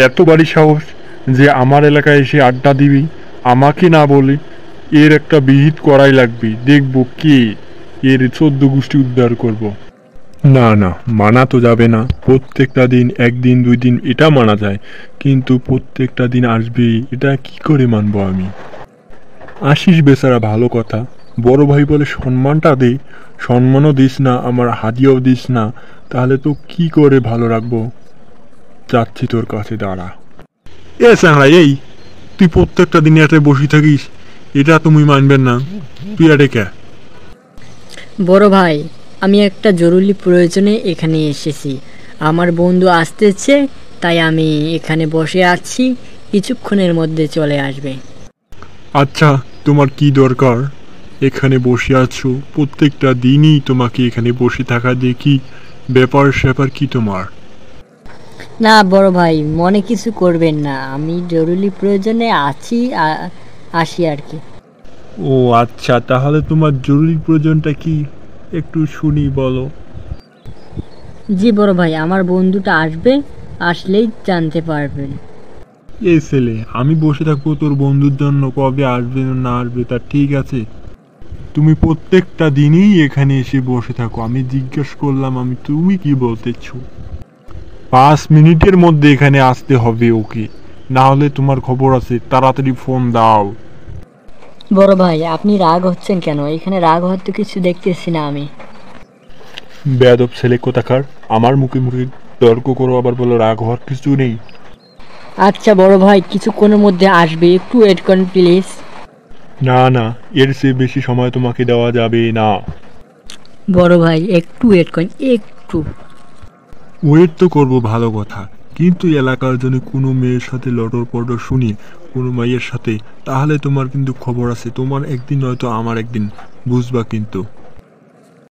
এত বাড়ি সাহস যে আমার এলাকায় এসে আড্ডা দিবি, আমাকে না বলে? এর একটা বিহিত করাই লাগবে, দেখবো কে এর 14 গোষ্ঠী উদ্ধার করব। না না, মানা তো যাবে না। প্রত্যেকটা দিন, একদিন 2 দিন এটা মানা যায়, কিন্তু প্রত্যেকটা দিন আসবে এটা কি করে মানবো আমি? আসিস বেচারা, ভালো কথা। বড় ভাই বলে সম্মানটা দে। সম্মানও দিস না, আমার হাদিয়াও দিস না, তাহলে তো কি করে ভালো রাখবো? যাচ্ছি তোর কাছে, দাঁড়া। এ স্যাংরা, এই তুই প্রত্যেকটা দিন এতে বসে থাকিস, এটা তুমি মানবেন না। তুই এটা কে? বড় ভাই, আমি একটা জরুরি প্রয়োজনে এখানে এসেছি। আমার বন্ধু আসতেছে, তাই আমি এখানে বসে আছি, কিছুক্ষণের মধ্যে চলে আসবে। আচ্ছা, তোমার কি দরকার? এখানে বসে আছো, প্রত্যেকটা দিনই তোমাকে এখানে বসে থাকা দেখি। ব্যাপার স্যাপার কি তোমার? না বড় ভাই, মনে কিছু করবেন না, আমি জরুরি প্রয়োজনে আসি আর কি। ও আচ্ছা, তাহলে তোমার জরুরি প্রয়োজনটা কি একটু শুনি, বলো। জি বড় ভাই, আমার বন্ধুটা আসবে, আসলেই জানতে পারবেন। এই ছেলে, আমি বসে থাকবো তোর বন্ধুর জন্য? কবে আসবে না আসবে তা ঠিক আছে, তুমি প্রত্যেকটা দিনই এখানে এসে বসে থাকো। আমি জিজ্ঞেস করলাম, আমি তুমি কি বলতেছো? 5 মিনিটের মধ্যে এখানে আসতে হবে ওকে, না হলে তোমার খবর আছে। তাড়াতাড়ি ফোন দাও। বড় ভাই, আপনি রাগ হচ্ছেন কেন? এখানে রাগ হওয়ার তো কিছু দেখতেছি না আমি। বেয়াদব ছেলে কোথাকার, আমার মুখে মুখে তর্ক করো, আবার বলো রাগ হওয়ার কিছু নেই। আচ্ছা বড় ভাই, কিছুক্ষণের মধ্যে আসবে, একটু ওয়েট করেন প্লিজ। না না, এর চেয়ে বেশি সময় তোমাকে দেওয়া যাবে না। বড় ভাই, একটু ওয়েট করেন, একটু। ওয়েট তো করবো, ভালো কথা, কিন্তু এলাকার জন্য কোনো মেয়ের সাথে লটর পটর শুনি, কোনো মাইয়ের সাথে, তাহলে তোমার কিন্তু খবর আছে। তোমার একদিন নয়তো আমার একদিন, বুঝবা কিন্তু।